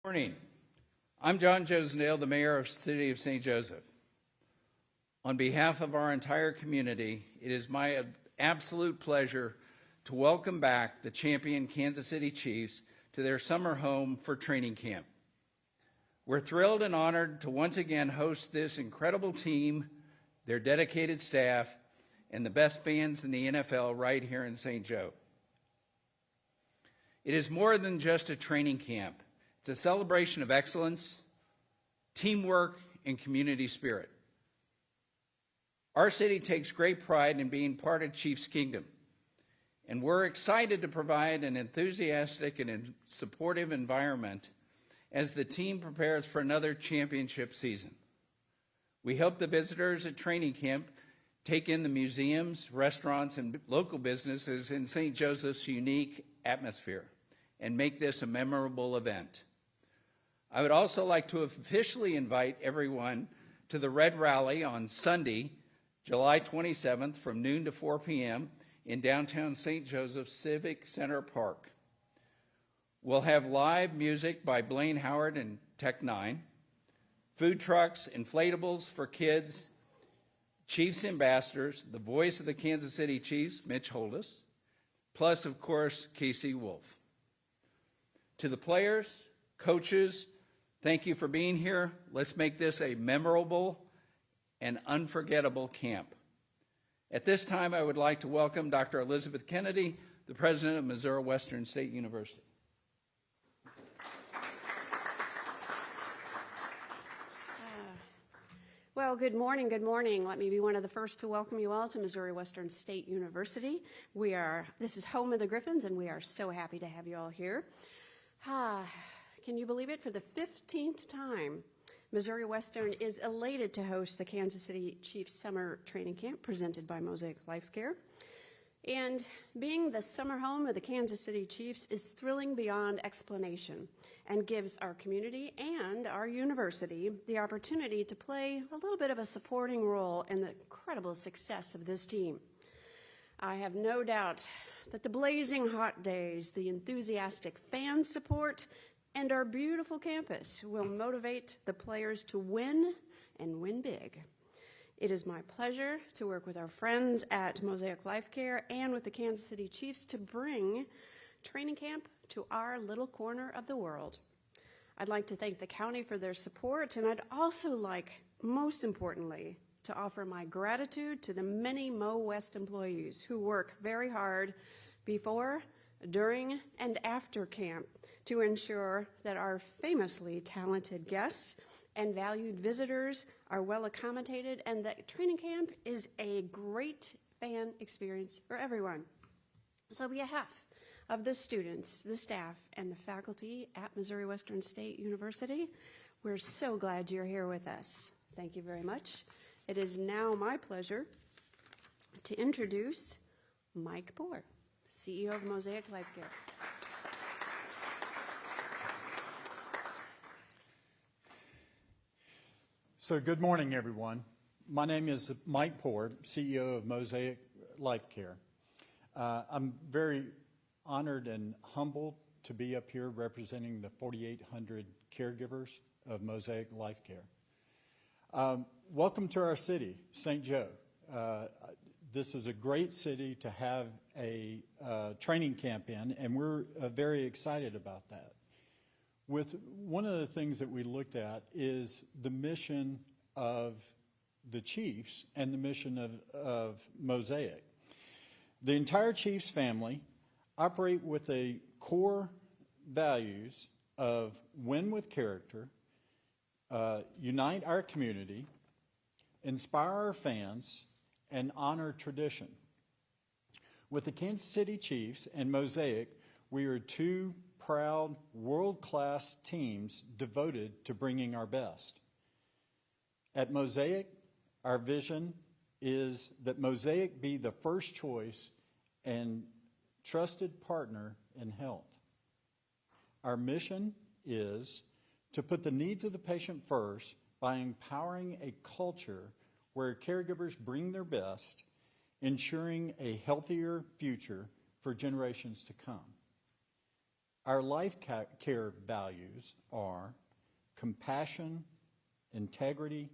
Morning. I'm John Josendale, the mayor of the city of St. Joseph. On behalf of our entire community, it is my absolute pleasure to welcome back the champion Kansas City Chiefs to their summer home for training camp. We're thrilled and honored to once again host this incredible team, their dedicated staff, and the best fans in the NFL right here in St. Joe. It is more than just a training camp. It's a celebration of excellence, teamwork, and community spirit. Our city takes great pride in being part of Chiefs Kingdom, and we're excited to provide an enthusiastic and supportive environment as the team prepares for another championship season. We hope the visitors at training camp take in the museums, restaurants, and local businesses in St. Joseph's unique atmosphere and make this a memorable event. I would also like to officially invite everyone to the Red Rally on Sunday, July 27th from noon to 4 p.m. in downtown St. Joseph Civic Center Park. We'll have live music by Blaine Howard and Tech 9, food trucks, inflatables for kids, Chiefs ambassadors, the voice of the Kansas City Chiefs, Mitch Holdus, plus, of course, Casey Wolf. To the players, coaches, thank you for being here. Let's make this a memorable and unforgettable camp. At this time, I would like to welcome Dr. Elizabeth Kennedy, the president of Missouri Western State University. Well, good morning, good morning. Let me be one of the first to welcome you all to Missouri Western State University. This is home of the Griffins, and we are so happy to have you all here. Can you believe it? For the 15th time, Missouri Western is elated to host the Kansas City Chiefs Summer Training Camp presented by Mosaic Life Care. And being the summer home of the Kansas City Chiefs is thrilling beyond explanation and gives our community and our university the opportunity to play a little bit of a supporting role in the incredible success of this team. I have no doubt that the blazing hot days, the enthusiastic fan support, and our beautiful campus will motivate the players to win and win big. It is my pleasure to work with our friends at Mosaic Life Care and with the Kansas City Chiefs to bring training camp to our little corner of the world. I'd like to thank the county for their support, and I'd also like, most importantly, to offer my gratitude to the many Mo West employees who work very hard before, during, and after camp to ensure that our famously talented guests and valued visitors are well accommodated and that training camp is a great fan experience for everyone. So on behalf of the students, the staff, and the faculty at Missouri Western State University, we're so glad you're here with us. Thank you very much. It is now my pleasure to introduce Mike Poore, CEO of Mosaic Life Care. So good morning, everyone. My name is Mike Poore, CEO of Mosaic Life Care. I'm very honored and humbled to be up here representing the 4,800 caregivers of Mosaic Life Care. Welcome to our city, St. Joe. This is a great city to have a training camp in, and we're very excited about that. One of the things that we looked at is the mission of the Chiefs and the mission of Mosaic. The entire Chiefs family operate with a core values of win with character, unite our community, inspire our fans, and honor tradition. With the Kansas City Chiefs and Mosaic, we are two proud, world-class teams devoted to bringing our best. At Mosaic, our vision is that Mosaic be the first choice and trusted partner in health. Our mission is to put the needs of the patient first by empowering a culture where caregivers bring their best, ensuring a healthier future for generations to come. Our life care values are compassion, integrity,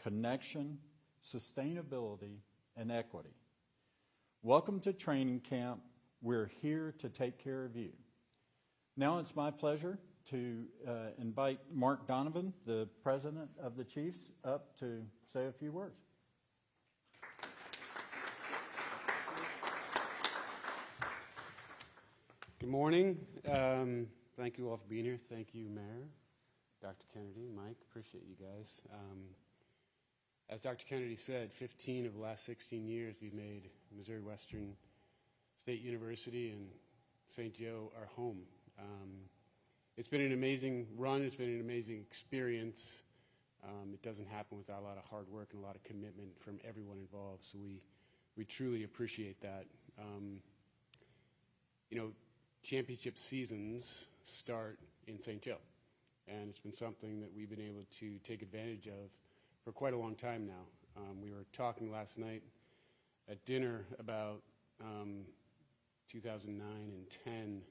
connection, sustainability, and equity. Welcome to training camp. We're here to take care of you. Now it's my pleasure to invite Mark Donovan, the president of the Chiefs, up to say a few words. Good morning. Thank you all for being here. Thank you, Mayor, Dr. Kennedy, Mike. Appreciate you guys. As Dr. Kennedy said, 15 of the last 16 years we've made Missouri Western State University and St. Joe our home. It's been an amazing run. It's been an amazing experience. It doesn't happen without a lot of hard work and a lot of commitment from everyone involved, so we truly appreciate that. You know, championship seasons start in St. Joe, and it's been something that we've been able to take advantage of for quite a long time now. We were talking last night at dinner about 2009 and 10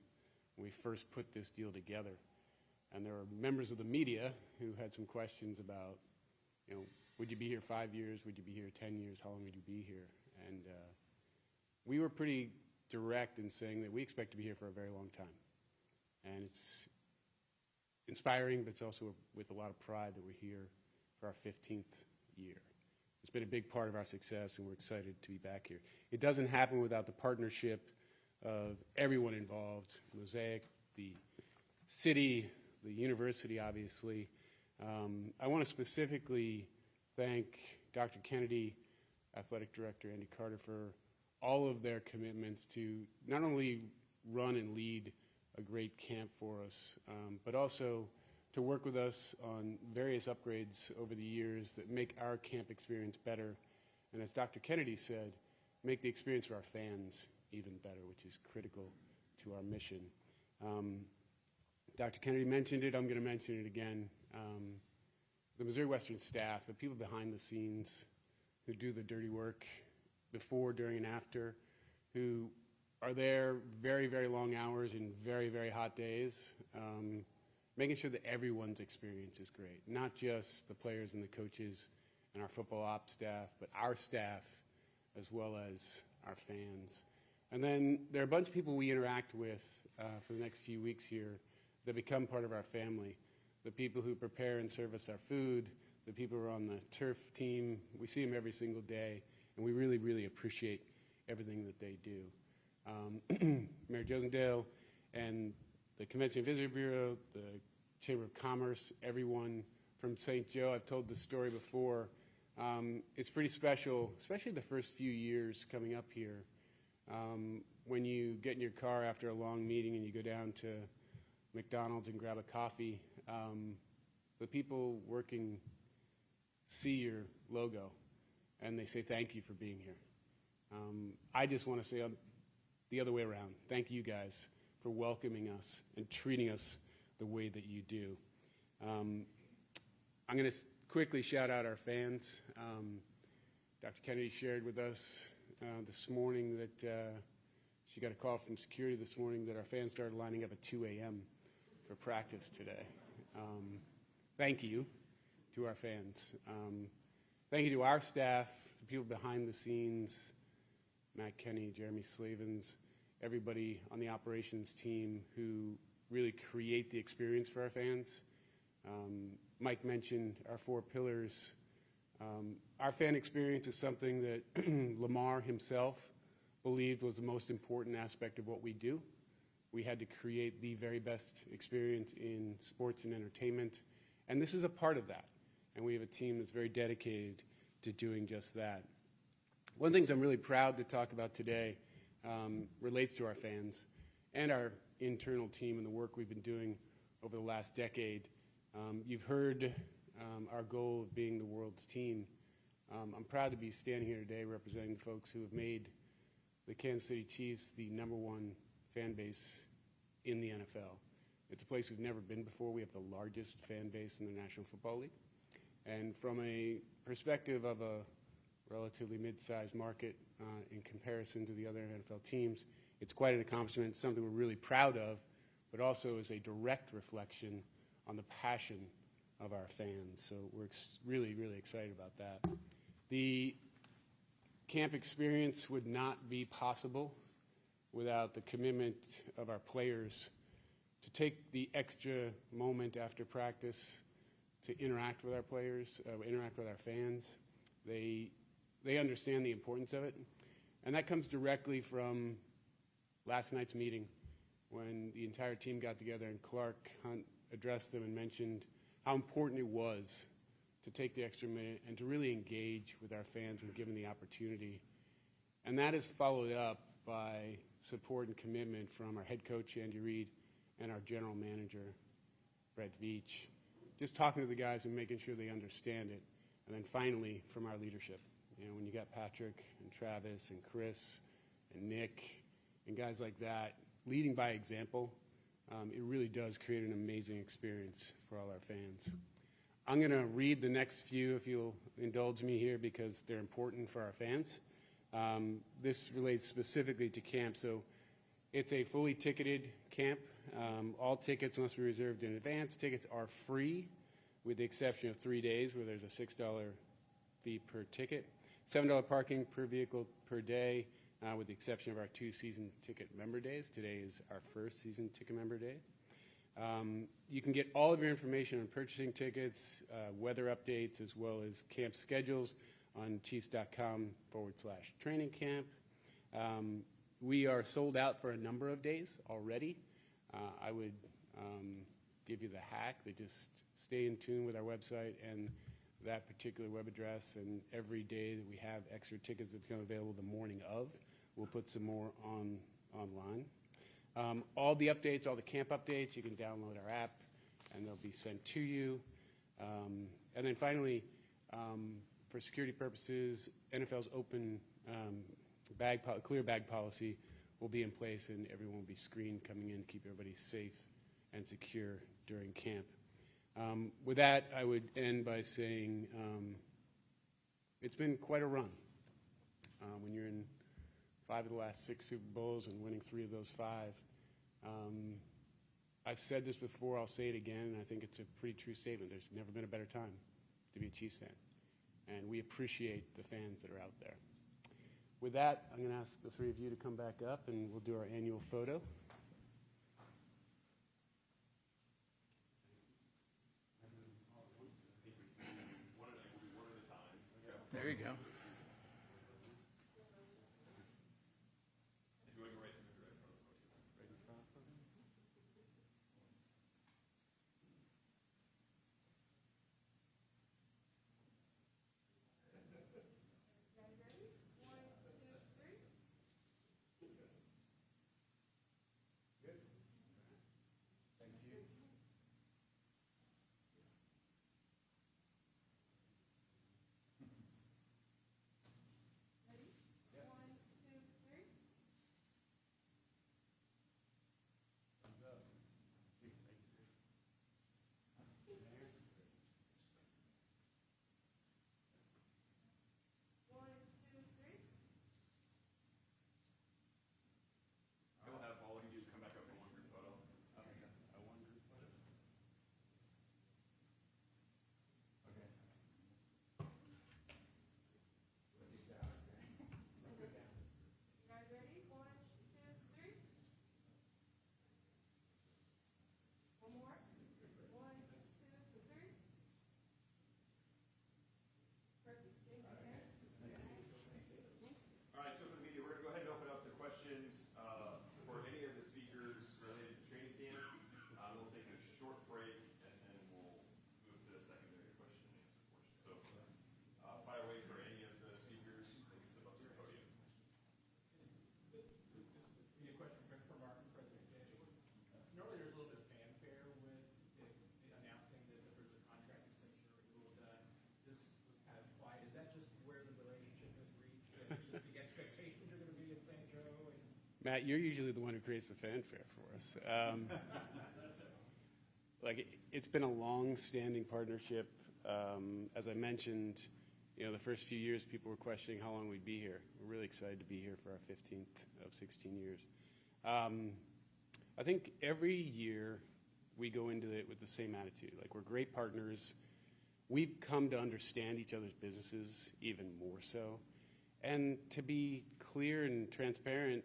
when we first put this deal together, and there were members of the media who had some questions about, you know, would you be here 5 years? Would you be here 10 years? How long would you be here? And we were pretty direct in saying that we expect to be here for a very long time. And it's inspiring, but it's also with a lot of pride that we're here for our 15th year. It's been a big part of our success, and we're excited to be back here. It doesn't happen without the partnership of everyone involved, Mosaic, the city, the university, obviously. I want to specifically thank Dr. Kennedy, Athletic Director Andy Carter, for all of their commitments to not only run and lead a great camp for us, but also to work with us on various upgrades over the years that make our camp experience better. And as Dr. Kennedy said, make the experience for our fans even better, which is critical to our mission. Dr. Kennedy mentioned it, I'm going to mention it again. The Missouri Western staff, the people behind the scenes who do the dirty work before, during, and after, who are there very, very long hours and very, very hot days, making sure that everyone's experience is great, not just the players and the coaches and our football ops staff, but our staff as well as our fans. And then there are a bunch of people we interact with for the next few weeks here that become part of our family. The people who prepare and serve us our food, the people who are on the turf team, we see them every single day, and we really, really appreciate everything that they do. Mayor Josendale and the Convention and Visitor Bureau, the Chamber of Commerce, everyone from St. Joe, I've told this story before. It's pretty special, especially the first few years coming up here. When you get in your car after a long meeting and you go down to McDonald's and grab a coffee, the people working see your logo and they say thank you for being here. I just want to say the other way around, thank you guys for welcoming us and treating us the way that you do. I'm going to quickly shout out our fans. Dr. Kennedy shared with us this morning that she got a call from security this morning that our fans started lining up at 2 a.m. for practice today. Thank you to our fans. Thank you to our staff, the people behind the scenes, Matt Kenny, Jeremy Slavens, everybody on the operations team who really create the experience for our fans. Mike mentioned our 4 pillars. Our fan experience is something that Lamar himself believed was the most important aspect of what we do. We had to create the very best experience in sports and entertainment, and this is a part of that. And we have a team that's very dedicated to doing just that. One of the things I'm really proud to talk about today relates to our fans and our internal team and the work we've been doing over the last decade. You've heard our goal of being the world's team. I'm proud to be standing here today representing the folks who have made the Kansas City Chiefs the #1 fan base in the NFL. It's a place we've never been before. We have the largest fan base in the National Football League. And from a perspective of a relatively mid-sized market in comparison to the other NFL teams, it's quite an accomplishment. It's something we're really proud of, but also is a direct reflection on the passion of our fans. So we're really, really excited about that. The camp experience would not be possible without the commitment of our players to take the extra moment after practice to interact with our players, interact with our fans. They understand the importance of it. And that comes directly from last night's meeting when the entire team got together and Clark Hunt addressed them and mentioned how important it was to take the extra minute and to really engage with our fans when given the opportunity. And that is followed up by support and commitment from our head coach, Andy Reid, and our general manager, Brett Veach. Just talking to the guys and making sure they understand it. And then finally, from our leadership. You know, when you got Patrick and Travis and Chris and Nick and guys like that leading by example, it really does create an amazing experience for all our fans. I'm going to read the next few, if you'll indulge me here, because they're important for our fans. This relates specifically to camp. So it's a fully ticketed camp. All tickets must be reserved in advance. Tickets are free, with the exception of 3 days where there's a $6 fee per ticket. $7 parking per vehicle per day, with the exception of our 2 season ticket member days. Today is our first season ticket member day. You can get all of your information on purchasing tickets, weather updates, as well as camp schedules on chiefs.com/training camp. We are sold out for a number of days already. I would give you the hack that just stay in tune with our website and that particular web address, and every day that we have extra tickets that become available the morning of, we'll put some more online. All the updates, all the camp updates, you can download our app and they'll be sent to you. And then finally, for security purposes, NFL's open clear bag policy will be in place, and everyone will be screened coming in to keep everybody safe and secure during camp. With that, I would end by saying it's been quite a run. When you're in 5 of the last 6 Super Bowls and winning 3 of those 5, I've said this before, I'll say it again, and I think it's a pretty true statement. There's never been a better time to be a Chiefs fan, and we appreciate the fans that are out there. With that, I'm going to ask the 3 of you to come back up, and we'll do our annual photo. There you go. Matt, you're usually the one who creates the fanfare for us. It's been a long-standing partnership. As I mentioned, the first few years, people were questioning how long we'd be here. We're really excited to be here for our 15th of 16 years. I think every year we go into it with the same attitude. Like, we're great partners. We've come to understand each other's businesses even more so. And to be clear and transparent,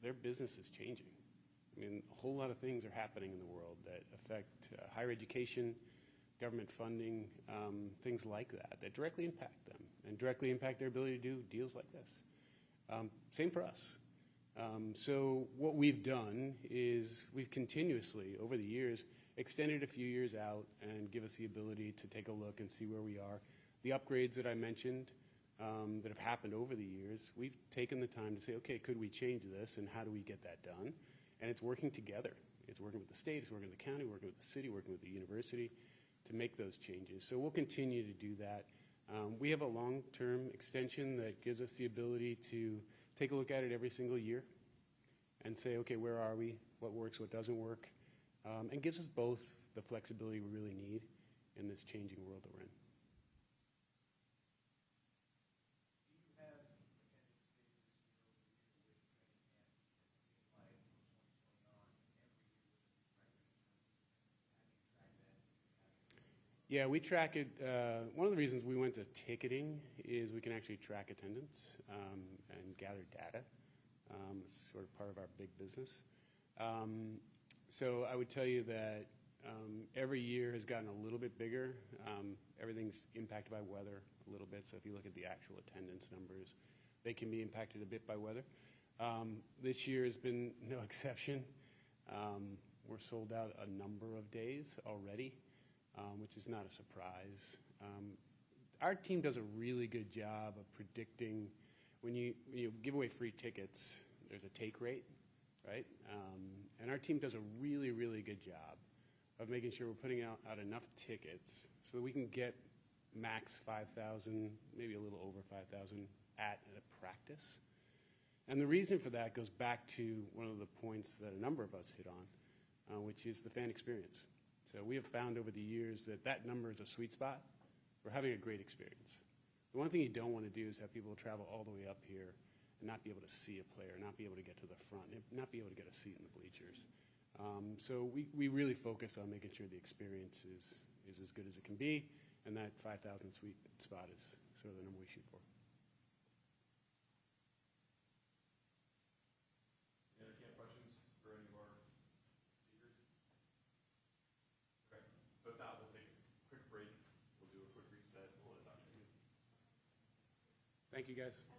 their business is changing. I mean, a whole lot of things are happening in the world that affect higher education, government funding, things like that, that directly impact them and directly impact their ability to do deals like this. Same for us. So what we've done is we've continuously, over the years, extended a few years out and give us the ability to take a look and see where we are. The upgrades that I mentioned that have happened over the years, we've taken the time to say, okay, could we change this and how do we get that done? And it's working together. It's working with the state, it's working with the county, working with the city, working with the university to make those changes. So we'll continue to do that. We have a long-term extension that gives us the ability to take a look at it every single year and say, okay, where are we? What works, what doesn't work? And gives us both the flexibility we really need in this changing world that we're in. Yeah, we track it. One of the reasons we went to ticketing is we can actually track attendance and gather data. It's sort of part of our big business. So I would tell you that every year has gotten a little bit bigger. Everything's impacted by weather a little bit. So if you look at the actual attendance numbers, they can be impacted a bit by weather. This year has been no exception. We're sold out a number of days already. Which is not a surprise. Our team does a really good job of predicting when you give away free tickets, there's a take rate, right? And our team does a really, really good job of making sure we're putting out enough tickets so that we can get max 5,000, maybe a little over 5,000 at a practice. And the reason for that goes back to one of the points that a number of us hit on, which is the fan experience. So we have found over the years that that number is a sweet spot. We're having a great experience. The one thing you don't want to do is have people travel all the way up here and not be able to see a player, not be able to get to the front, not be able to get a seat in the bleachers. So we really focus on making sure the experience is as good as it can be, and that 5,000 sweet spot is sort of the number we shoot for. Thank you, guys.